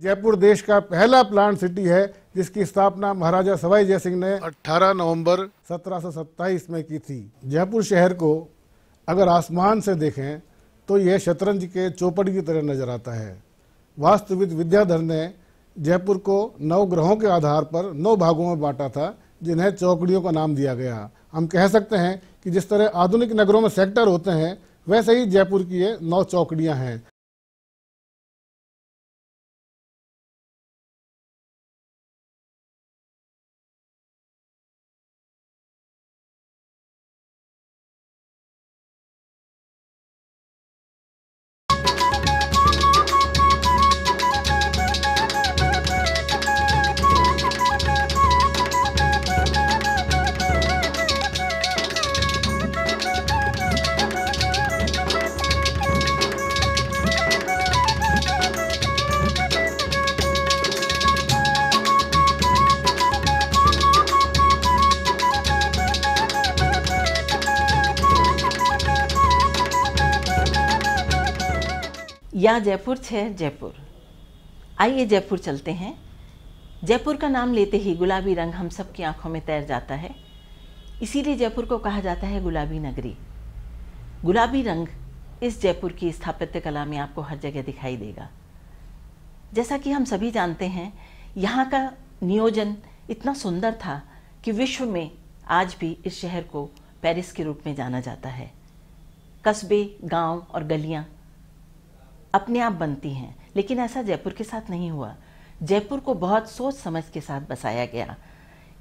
जयपुर देश का पहला प्लांट सिटी है जिसकी स्थापना महाराजा सवाई जय सिंह ने 18 नवंबर 1727 में की थी। जयपुर शहर को अगर आसमान से देखें तो यह शतरंज के चौपड़ की तरह नजर आता है। वास्तुविद विद्याधर ने जयपुर को 9 ग्रहों के आधार पर 9 भागों में बांटा था, जिन्हें चौकड़ियों का नाम दिया गया। हम कह सकते हैं कि जिस तरह आधुनिक नगरों में सेक्टर होते हैं, वैसे ही जयपुर की ये 9 चौकड़ियां हैं। या जयपुर छे जयपुर। आइए जयपुर चलते हैं। जयपुर का नाम लेते ही गुलाबी रंग हम सब की आंखों में तैर जाता है, इसीलिए जयपुर को कहा जाता है गुलाबी नगरी। गुलाबी रंग इस जयपुर की स्थापत्य कला में आपको हर जगह दिखाई देगा। जैसा कि हम सभी जानते हैं, यहाँ का नियोजन इतना सुंदर था कि विश्व में आज भी इस शहर को पेरिस के रूप में जाना जाता है। कस्बे, गांव और गलियां अपने आप बनती हैं, लेकिन ऐसा जयपुर के साथ नहीं हुआ। जयपुर को बहुत सोच समझ के साथ बसाया गया।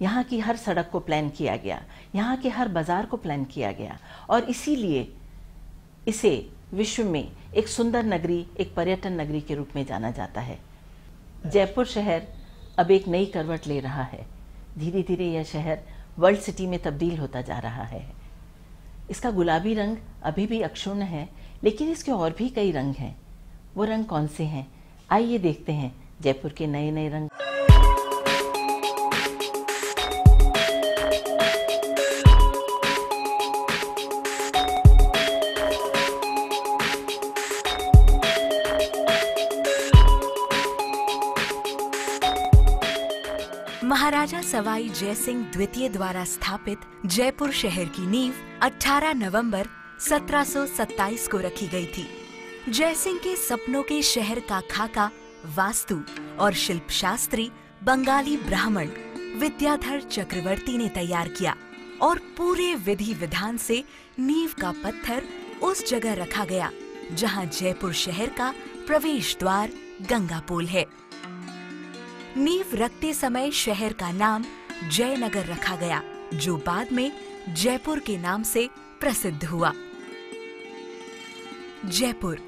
यहाँ की हर सड़क को प्लान किया गया, यहाँ के हर बाजार को प्लान किया गया, और इसीलिए इसे विश्व में एक सुंदर नगरी, एक पर्यटन नगरी के रूप में जाना जाता है। जयपुर शहर अब एक नई करवट ले रहा है। धीरे धीरे यह शहर वर्ल्ड सिटी में तब्दील होता जा रहा है। इसका गुलाबी रंग अभी भी अक्षुण्ण है, लेकिन इसके और भी कई रंग हैं। वो रंग कौन से हैं? आइए देखते हैं जयपुर के नए नए रंग। महाराजा सवाई जयसिंह द्वितीय द्वारा स्थापित जयपुर शहर की नींव 18 नवंबर 1727 को रखी गई थी। जयसिंह के सपनों के शहर का खाका वास्तु और शिल्प शास्त्री बंगाली ब्राह्मण विद्याधर चक्रवर्ती ने तैयार किया, और पूरे विधि विधान से नींव का पत्थर उस जगह रखा गया जहां जयपुर शहर का प्रवेश द्वार गंगापोल है। नींव रखते समय शहर का नाम जयनगर रखा गया, जो बाद में जयपुर के नाम से प्रसिद्ध हुआ। जयपुर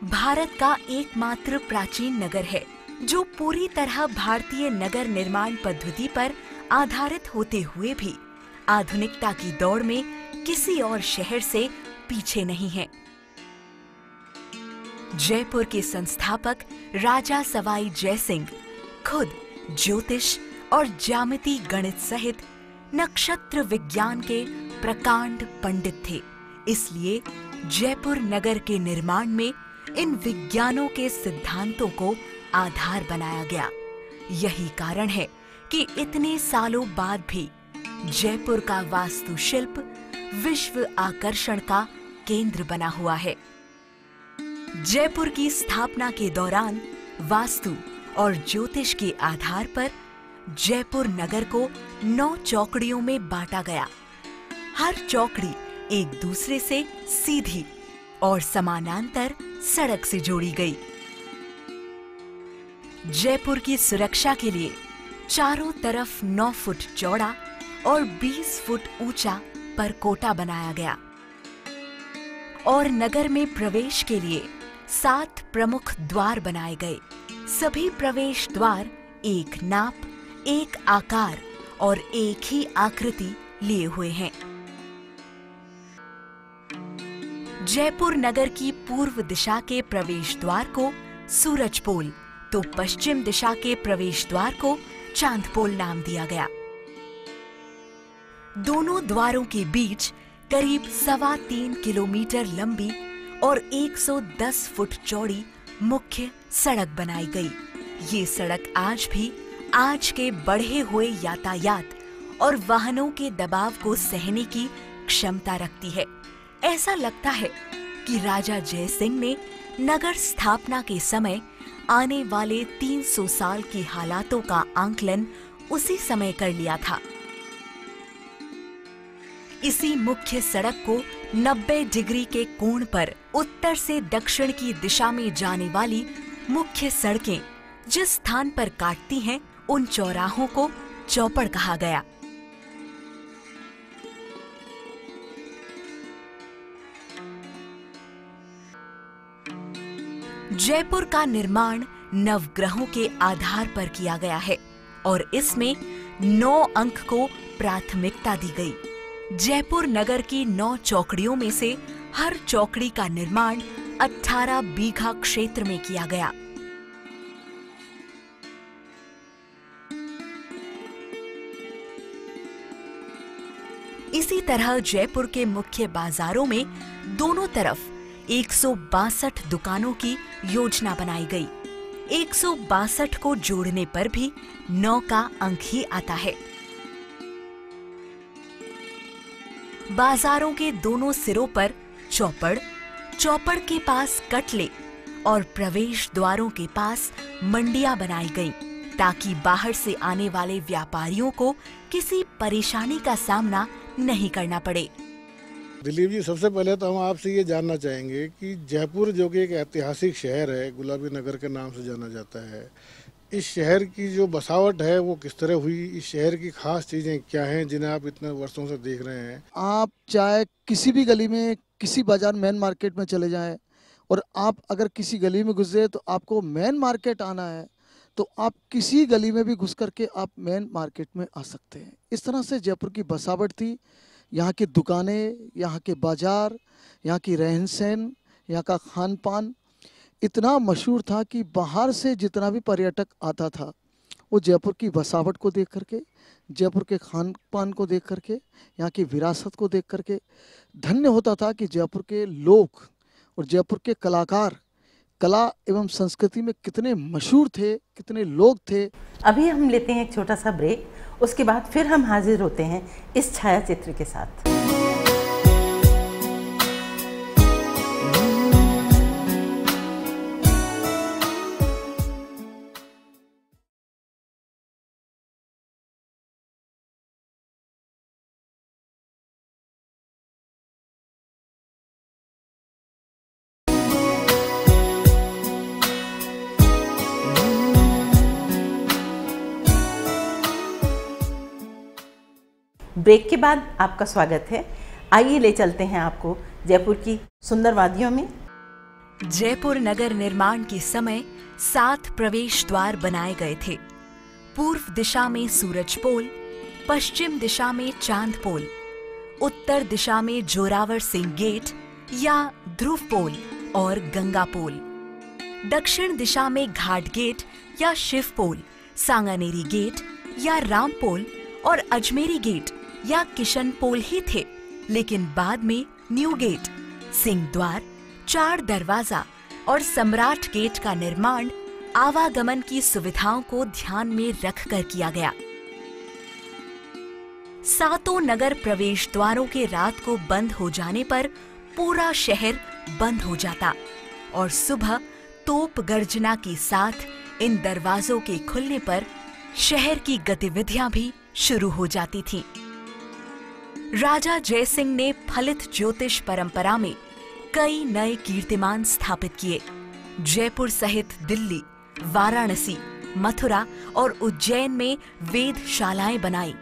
भारत का एकमात्र प्राचीन नगर है जो पूरी तरह भारतीय नगर निर्माण पद्धति पर आधारित होते हुए भी आधुनिकता की दौड़ में किसी और शहर से पीछे नहीं है। जयपुर के संस्थापक राजा सवाई जयसिंह खुद ज्योतिष और ज्यामिति गणित सहित नक्षत्र विज्ञान के प्रकांड पंडित थे। इसलिए जयपुर नगर के निर्माण में इन विज्ञानों के सिद्धांतों को आधार बनाया गया। यही कारण है कि इतने सालों बाद भी जयपुर का वास्तुशिल्प विश्व आकर्षण का केंद्र बना हुआ है। जयपुर की स्थापना के दौरान वास्तु और ज्योतिष के आधार पर जयपुर नगर को 9 चौकड़ियों में बांटा गया। हर चौकड़ी एक दूसरे से सीधी और समानांतर सड़क से जोड़ी गई। जयपुर की सुरक्षा के लिए चारों तरफ 9 फुट चौड़ा और 20 फुट ऊंचा परकोटा बनाया गया, और नगर में प्रवेश के लिए 7 प्रमुख द्वार बनाए गए। सभी प्रवेश द्वार एक नाप, एक आकार और एक ही आकृति लिए हुए हैं। जयपुर नगर की पूर्व दिशा के प्रवेश द्वार को सूरजपोल, तो पश्चिम दिशा के प्रवेश द्वार को चांदपोल नाम दिया गया। दोनों द्वारों के बीच करीब 3.25 किलोमीटर लंबी और 110 फुट चौड़ी मुख्य सड़क बनाई गई। ये सड़क आज भी आज के बढ़े हुए यातायात और वाहनों के दबाव को सहने की क्षमता रखती है। ऐसा लगता है कि राजा जय सिंह ने नगर स्थापना के समय आने वाले 300 साल के हालातों का आंकलन उसी समय कर लिया था। इसी मुख्य सड़क को 90 डिग्री के कोण पर उत्तर से दक्षिण की दिशा में जाने वाली मुख्य सड़कें जिस स्थान पर काटती हैं, उन चौराहों को चौपड़ कहा गया। जयपुर का निर्माण नवग्रहों के आधार पर किया गया है और इसमें 9 अंक को प्राथमिकता दी गई। जयपुर नगर की 9 चौकड़ियों में से हर चौकड़ी का निर्माण 18 बीघा क्षेत्र में किया गया। इसी तरह जयपुर के मुख्य बाजारों में दोनों तरफ 162 दुकानों की योजना बनाई गई। 162 को जोड़ने पर भी 9 का अंक ही आता है। बाजारों के दोनों सिरों पर चौपड़, चौपड़ के पास कटले और प्रवेश द्वारों के पास मंडियां बनाई गईं, ताकि बाहर से आने वाले व्यापारियों को किसी परेशानी का सामना नहीं करना पड़े। दिलीप जी, सबसे पहले तो हम आपसे ये जानना चाहेंगे कि जयपुर जो कि एक ऐतिहासिक शहर है, गुलाबी नगर के नाम से जाना जाता है, इस शहर की जो बसावट है वो किस तरह हुई? इस शहर की खास चीजें क्या हैं जिन्हें आप इतने वर्षों से देख रहे हैं? आप चाहे किसी भी गली में, किसी बाजार मेन मार्केट में चले जाएं और आप अगर किसी गली में घुसे तो आपको मेन मार्केट आना है तो आप किसी गली में भी घुस करके आप मेन मार्केट में आ सकते हैं। इस तरह से जयपुर की बसावट थी। यहाँ की दुकानें, यहाँ के बाजार, यहाँ की रहन सहन, यहाँ का खान पान इतना मशहूर था कि बाहर से जितना भी पर्यटक आता था वो जयपुर की बसावट को देख करके, जयपुर के खान पान को देख करके, यहाँ की विरासत को देख करके धन्य होता था कि जयपुर के लोग और जयपुर के कलाकार कला एवं संस्कृति में कितने मशहूर थे, कितने लोग थे। अभी हम लेते हैं एक छोटा सा ब्रेक, उसके बाद फिर हम हाजिर होते हैं इस छायाचित्र के साथ। ब्रेक के बाद आपका स्वागत है। आइए ले चलते हैं आपको जयपुर की सुंदर वादियों में। जयपुर नगर निर्माण के समय 7 प्रवेश द्वार बनाए गए थे। पूर्व दिशा में सूरज पोल, पश्चिम दिशा में चांद पोल, उत्तर दिशा में जोरावर सिंह गेट या ध्रुव पोल और गंगा पोल, दक्षिण दिशा में घाट गेट या शिव पोल, सांगानेरी गेट या राम पोल और अजमेरी गेट या किशन पोल ही थे। लेकिन बाद में न्यू गेट, सिंह द्वार, 4 दरवाजा और सम्राट गेट का निर्माण आवागमन की सुविधाओं को ध्यान में रखकर किया गया। 7 नगर प्रवेश द्वारों के रात को बंद हो जाने पर पूरा शहर बंद हो जाता और सुबह तोप गर्जना के साथ इन दरवाजों के खुलने पर शहर की गतिविधियां भी शुरू हो जाती थीं। राजा जय सिंह ने फलित ज्योतिष परंपरा में कई नए कीर्तिमान स्थापित किए। जयपुर सहित दिल्ली, वाराणसी, मथुरा और उज्जैन में वेधशालाएं बनाई,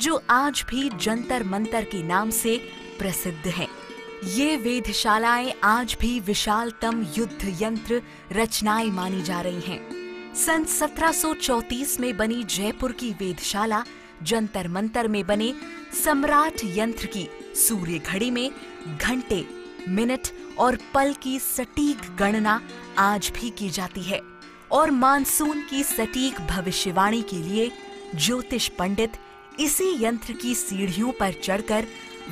जो आज भी जंतर मंतर के नाम से प्रसिद्ध हैं। ये वेधशालाएं आज भी विशालतम युद्ध यंत्र रचनाएं मानी जा रही हैं। सन 1734 में बनी जयपुर की वेधशाला जंतर मंतर में बने सम्राट यंत्र की सूर्य घड़ी में घंटे, मिनट और पल की सटीक गणना आज भी की जाती है और मानसून की सटीक भविष्यवाणी के लिए ज्योतिष पंडित इसी यंत्र की सीढ़ियों पर चढ़कर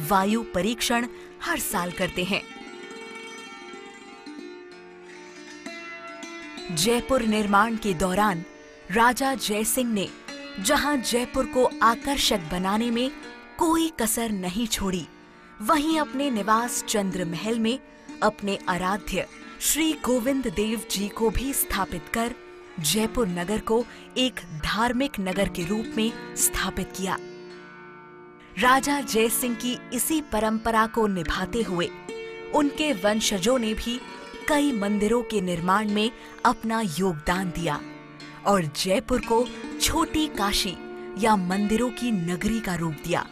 वायु परीक्षण हर साल करते हैं। जयपुर निर्माण के दौरान राजा जयसिंह ने जहां जयपुर को आकर्षक बनाने में कोई कसर नहीं छोड़ी, वहीं अपने निवास चंद्र महल में अपने आराध्य श्री गोविंद देव जी को भी स्थापित कर जयपुर नगर को एक धार्मिक नगर के रूप में स्थापित किया। राजा जयसिंह की इसी परंपरा को निभाते हुए उनके वंशजों ने भी कई मंदिरों के निर्माण में अपना योगदान दिया और जयपुर को छोटी काशी या मंदिरों की नगरी का रूप दिया।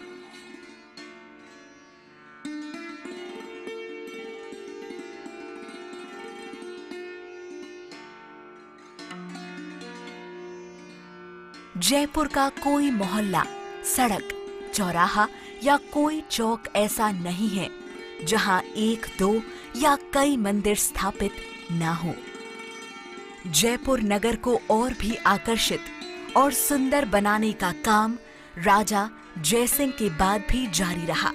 जयपुर का कोई मोहल्ला, सड़क, चौराहा या कोई चौक ऐसा नहीं है जहां एक, दो या कई मंदिर स्थापित ना हो। जयपुर नगर को और भी आकर्षित और सुंदर बनाने का काम राजा जयसिंह के बाद भी जारी रहा।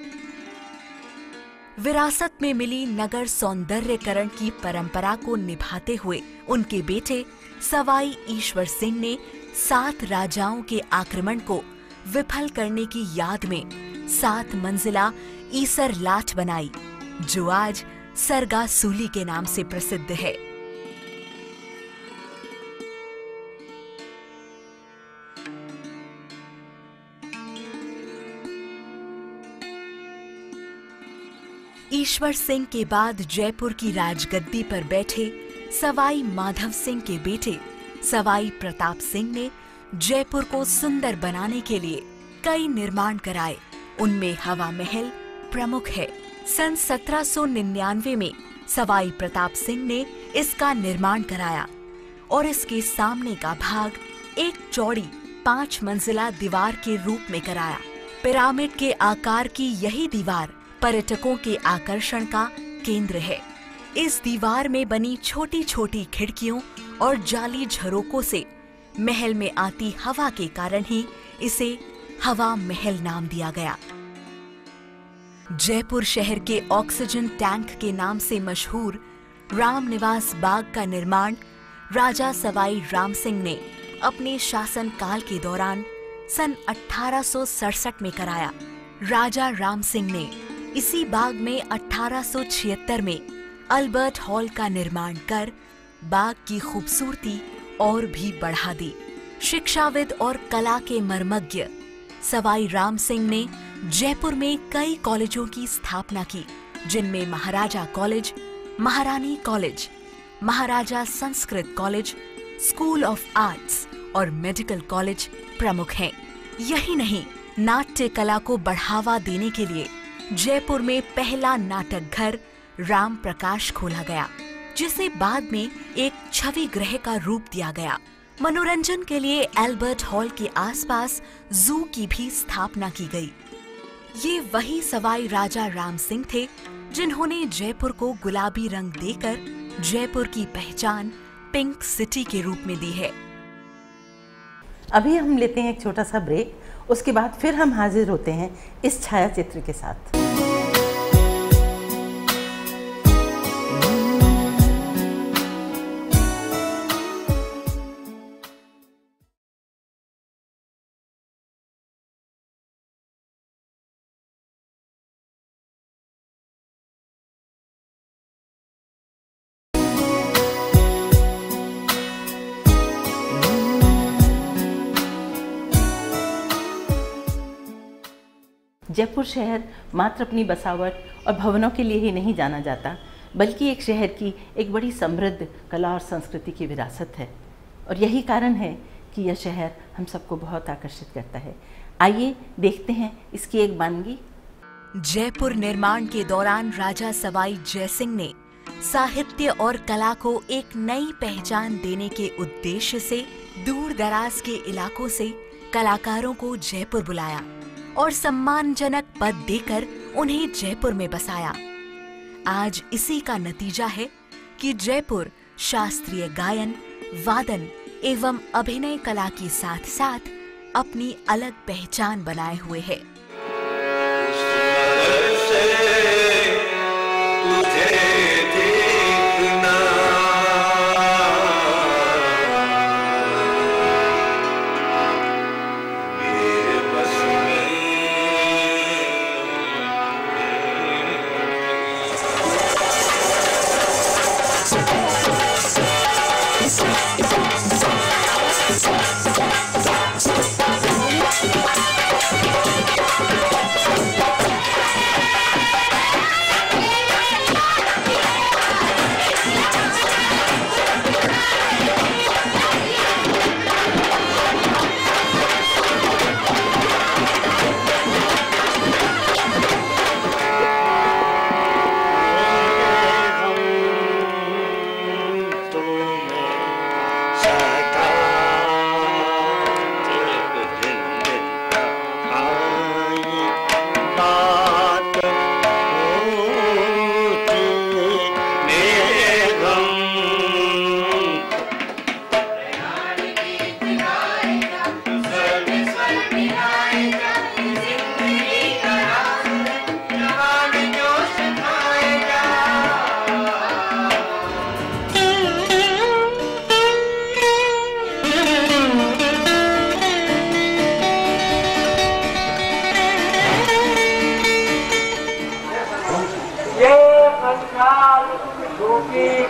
विरासत में मिली नगर सौंदर्यकरण की परंपरा को निभाते हुए उनके बेटे सवाई ईश्वर सिंह ने 7 राजाओं के आक्रमण को विफल करने की याद में 7 मंजिला ईसर लाठ बनाई, जो आज सरगा सूली के नाम से प्रसिद्ध है। ईश्वर सिंह के बाद जयपुर की राजगद्दी पर बैठे सवाई माधव सिंह के बेटे सवाई प्रताप सिंह ने जयपुर को सुंदर बनाने के लिए कई निर्माण कराए। उनमें हवा महल प्रमुख है। सन 1799 में सवाई प्रताप सिंह ने इसका निर्माण कराया और इसके सामने का भाग एक चौड़ी 5 मंजिला दीवार के रूप में कराया। पिरामिड के आकार की यही दीवार पर्यटकों के आकर्षण का केंद्र है। इस दीवार में बनी छोटी छोटी खिड़कियों और जाली झरोकों से महल में आती हवा के कारण ही इसे हवा महल नाम दिया गया। जयपुर शहर के ऑक्सीजन टैंक के नाम से मशहूर रामनिवास बाग का निर्माण राजा सवाई राम सिंह ने अपने शासनकाल के दौरान सन 1867 में कराया। राजा राम सिंह ने इसी बाग में 1876 में अल्बर्ट हॉल का निर्माण कर बाग की खूबसूरती और भी बढ़ा दी। शिक्षाविद और कला के मर्मज्ञ सवाई राम सिंह ने जयपुर में कई कॉलेजों की स्थापना की, जिनमें महाराजा कॉलेज, महारानी college, Maharaja Sanskrit college, school of arts और मेडिकल कॉलेज प्रमुख हैं। यही नहीं, नाट्य कला को बढ़ावा देने के लिए जयपुर में पहला नाटक घर राम प्रकाश खोला गया, जिसे बाद में एक छवि गृह का रूप दिया गया। मनोरंजन के लिए एल्बर्ट हॉल के आसपास जू की भी स्थापना की गई। ये वही सवाई राजा राम सिंह थे जिन्होंने जयपुर को गुलाबी रंग देकर जयपुर की पहचान पिंक सिटी के रूप में दी है। अभी हम लेते हैं एक छोटा सा ब्रेक, उसके बाद फिर हम हाजिर होते हैं इस छायाचित्र के साथ। जयपुर शहर मात्र अपनी बसावट और भवनों के लिए ही नहीं जाना जाता, बल्कि एक शहर की एक बड़ी समृद्ध कला और संस्कृति की विरासत है। और यही कारण है कि यह शहर हम सबको बहुत आकर्षित करता है। आइए देखते हैं इसकी एक वानगी। जयपुर निर्माण के दौरान राजा सवाई जयसिंह ने साहित्य और कला को एक नई पहचान देने के उद्देश्य से दूर दराज के इलाकों से कलाकारों को जयपुर बुलाया और सम्मानजनक पद देकर उन्हें जयपुर में बसाया। आज इसी का नतीजा है कि जयपुर शास्त्रीय गायन, वादन एवं अभिनय कला के साथ साथ अपनी अलग पहचान बनाए हुए है।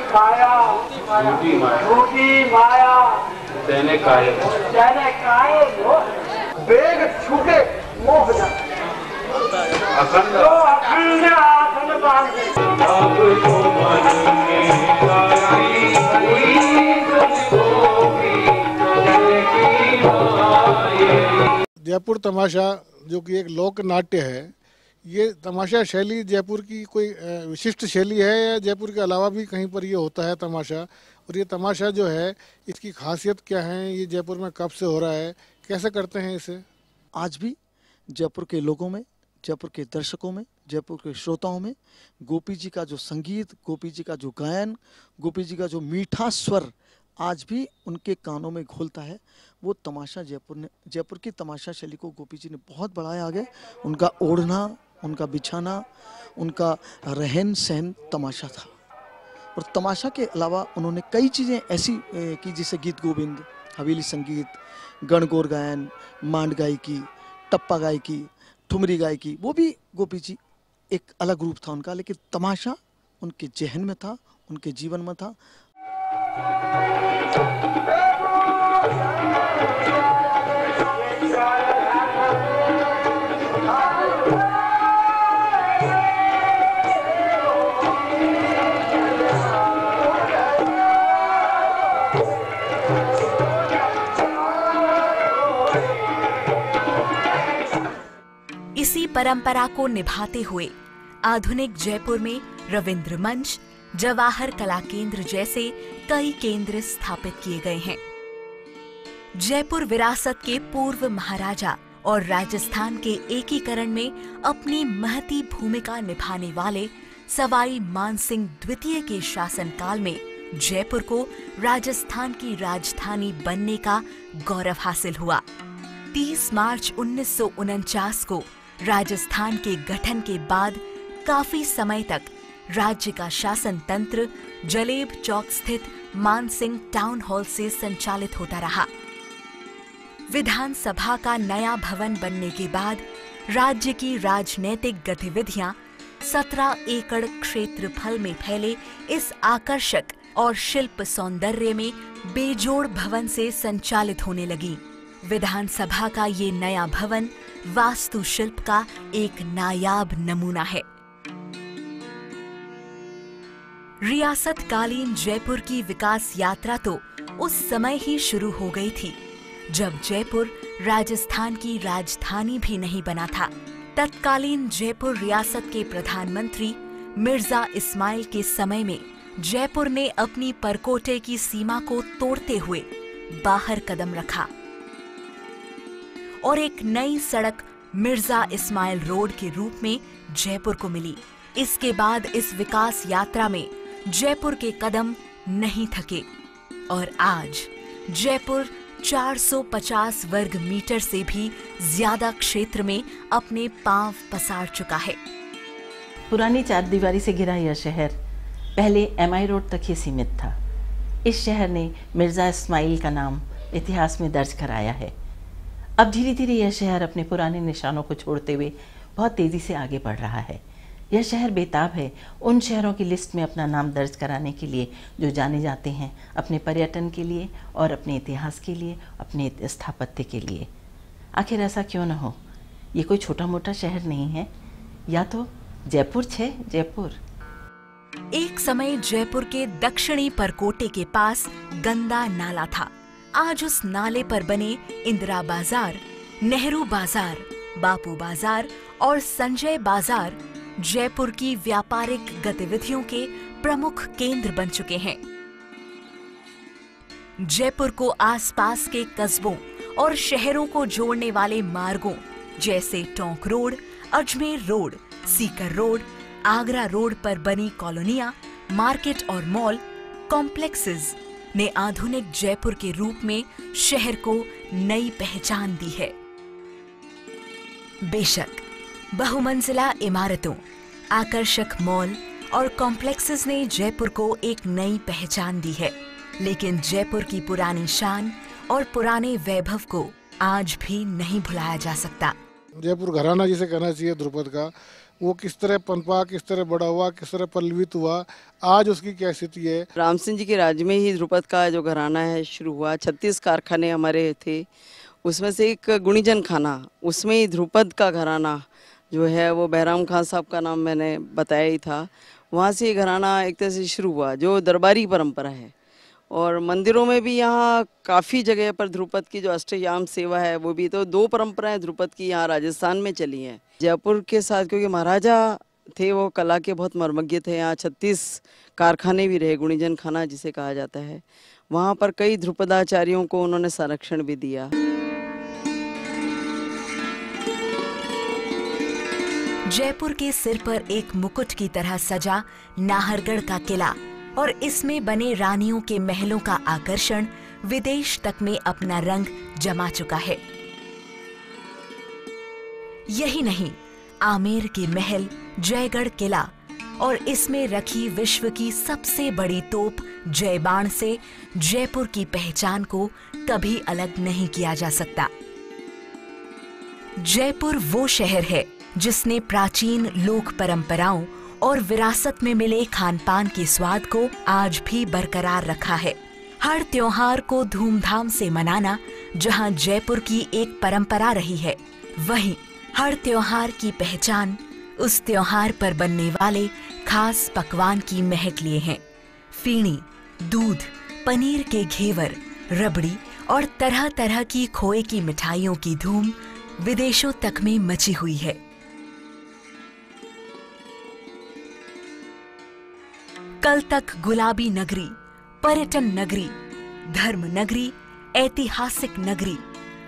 काया झूठी माया देने काये मोह वेग छूटे मोह न अखंड तो अखंड आसन बांधे अब तो मन में आई हुई तुझको भी चलेगी माये। जयपुर तमाशा जो कि एक लोक नाट्य है, ये तमाशा शैली जयपुर की कोई विशिष्ट शैली है या जयपुर के अलावा भी कहीं पर ये होता है तमाशा? और ये तमाशा जो है इसकी खासियत क्या है, ये जयपुर में कब से हो रहा है, कैसे करते हैं इसे? आज भी जयपुर के लोगों में, जयपुर के दर्शकों में, जयपुर के श्रोताओं में गोपी जी का जो संगीत, गोपी जी का जो गायन, गोपी जी का जो मीठा स्वर आज भी उनके कानों में घोलता है। वो तमाशा जयपुर की तमाशा शैली को गोपी जी ने बहुत बढ़ाया आगे। उनका ओढ़ना, उनका बिछाना, उनका रहन सहन तमाशा था। और तमाशा के अलावा उन्होंने कई चीज़ें ऐसी की जैसे गीत गोविंद, हवेली संगीत, गणगौर गायन, मांड गायकी, टप्पा गायकी, ठुमरी गायकी, वो भी गोपी जी एक अलग रूप था उनका। लेकिन तमाशा उनके जहन में था, उनके जीवन में था। इसी परंपरा को निभाते हुए आधुनिक जयपुर में रविंद्र मंच, जवाहर कला केंद्र जैसे कई केंद्र स्थापित किए गए हैं। जयपुर विरासत के पूर्व महाराजा और राजस्थान के एकीकरण में अपनी महती भूमिका निभाने वाले सवाई मानसिंह द्वितीय के शासनकाल में जयपुर को राजस्थान की राजधानी बनने का गौरव हासिल हुआ। 30 मार्च 1949 को राजस्थान के गठन के बाद काफी समय तक राज्य का शासन तंत्र जलेब चौक स्थित मानसिंह टाउन हॉल से संचालित होता रहा। विधानसभा का नया भवन बनने के बाद राज्य की राजनीतिक गतिविधियां 17 एकड़ क्षेत्रफल में फैले इस आकर्षक और शिल्प सौंदर्य में बेजोड़ भवन से संचालित होने लगी। विधानसभा का ये नया भवन वास्तुशिल्प का एक नायाब नमूना है। रियासतकालीन जयपुर की विकास यात्रा तो उस समय ही शुरू हो गई थी जब जयपुर राजस्थान की राजधानी भी नहीं बना था। तत्कालीन जयपुर रियासत के प्रधानमंत्री मिर्जा इस्माइल के समय में जयपुर ने अपनी परकोटे की सीमा को तोड़ते हुए बाहर कदम रखा और एक नई सड़क मिर्जा इस्माइल रोड के रूप में जयपुर को मिली। इसके बाद इस विकास यात्रा में जयपुर के कदम नहीं थके और आज जयपुर 450 वर्ग मीटर से भी ज्यादा क्षेत्र में अपने पांव पसार चुका है। पुरानी चारदीवारी से घिरा यह शहर पहले MI रोड तक ही सीमित था। इस शहर ने मिर्जा इस्माइल का नाम इतिहास में दर्ज कराया है। अब धीरे धीरे यह शहर अपने पुराने निशानों को छोड़ते हुए बहुत तेजी से आगे बढ़ रहा है। यह शहर बेताब है उन शहरों की लिस्ट में अपना नाम दर्ज कराने के लिए जो जाने जाते हैं अपने पर्यटन के लिए और अपने इतिहास के लिए, अपने स्थापत्य के लिए। आखिर ऐसा क्यों न हो? ये कोई छोटा मोटा शहर नहीं है, या तो जयपुर छे जयपुर। एक समय जयपुर के दक्षिणी परकोटे के पास गंदा नाला था। आज उस नाले पर बने इंदिरा बाजार, नेहरू बाजार, बापू बाजार और संजय बाजार जयपुर की व्यापारिक गतिविधियों के प्रमुख केंद्र बन चुके हैं। जयपुर को आसपास के कस्बों और शहरों को जोड़ने वाले मार्गों जैसे Tonk road, Ajmer road, Sikar road, Agra road पर बनी कॉलोनियां, मार्केट और मॉल कॉम्प्लेक्सेस ने आधुनिक जयपुर के रूप में शहर को नई पहचान दी है। बेशक बहुमंजिला इमारतों, आकर्षक मॉल और कॉम्प्लेक्सेस ने जयपुर को एक नई पहचान दी है, लेकिन जयपुर की पुरानी शान और पुराने वैभव को आज भी नहीं भुलाया जा सकता। जयपुर घराना जिसे कहना चाहिए ध्रुपद का, वो किस तरह पनपा, किस तरह बड़ा हुआ, किस तरह पल्लवित हुआ, आज उसकी क्या स्थिति है। राम सिंह जी के राज्य में ही ध्रुपद का जो घराना है शुरू हुआ। 36 कारखाने हमारे थे, उसमें से एक गुणीजन खाना, उसमें ही ध्रुपद का घराना जो है वो बहराम खान साहब का नाम मैंने बताया ही था। वहाँ से ये घराना एक तरह से शुरू हुआ जो दरबारी परंपरा है। और मंदिरों में भी यहाँ काफ़ी जगह पर ध्रुपद की जो अष्टयाम सेवा है वो भी, तो 2 परंपराएं ध्रुपद की यहाँ राजस्थान में चली हैं। जयपुर के साथ क्योंकि महाराजा थे वो कला के बहुत मर्मज्ञ थे, यहाँ 36 कारखाने भी रहे, गुणीजन खाना जिसे कहा जाता है। वहाँ पर कई ध्रुपदाचार्यों को उन्होंने संरक्षण भी दिया। जयपुर के सिर पर एक मुकुट की तरह सजा नाहरगढ़ का किला और इसमें बने रानियों के महलों का आकर्षण विदेश तक में अपना रंग जमा चुका है। यही नहीं, आमेर के महल, जयगढ़ किला और इसमें रखी विश्व की सबसे बड़ी तोप जयबाण से जयपुर की पहचान को कभी अलग नहीं किया जा सकता। जयपुर वो शहर है जिसने प्राचीन लोक परंपराओं और विरासत में मिले खान पान के स्वाद को आज भी बरकरार रखा है। हर त्योहार को धूमधाम से मनाना जहां जयपुर की एक परंपरा रही है, वहीं हर त्योहार की पहचान उस त्योहार पर बनने वाले खास पकवान की महक लिए हैं। फीणी, दूध, पनीर के घेवर, रबड़ी और तरह तरह की खोए की मिठाइयों की धूम विदेशों तक में मची हुई है। कल तक गुलाबी नगरी, पर्यटन नगरी, धर्म नगरी, ऐतिहासिक नगरी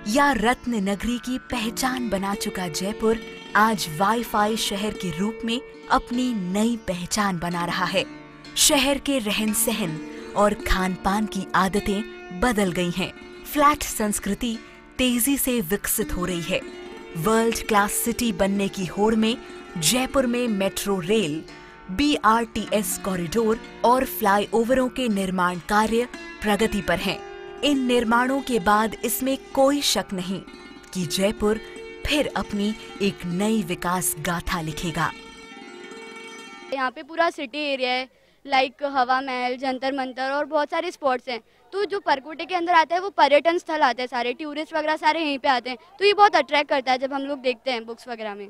या रत्न नगरी की पहचान बना चुका जयपुर आज वाईफाई शहर के रूप में अपनी नई पहचान बना रहा है। शहर के रहन सहन और खान पान की आदतें बदल गई हैं। फ्लैट संस्कृति तेजी से विकसित हो रही है। वर्ल्ड क्लास सिटी बनने की होड़ में जयपुर में मेट्रो रेल, BRTS कॉरिडोर और फ्लाईओवरों के निर्माण कार्य प्रगति पर हैं। इन निर्माणों के बाद इसमें कोई शक नहीं कि जयपुर फिर अपनी एक नई विकास गाथा लिखेगा। यहाँ पे पूरा सिटी एरिया है, लाइक हवा महल, जंतर मंतर और बहुत सारे स्पॉट्स हैं। तो जो परकोटे के अंदर आता है वो पर्यटन स्थल आते हैं, सारे टूरिस्ट वगैरह सारे यहीं पे आते हैं। तो ये बहुत अट्रैक्ट करता है जब हम लोग देखते हैं बुक्स वगैरह में।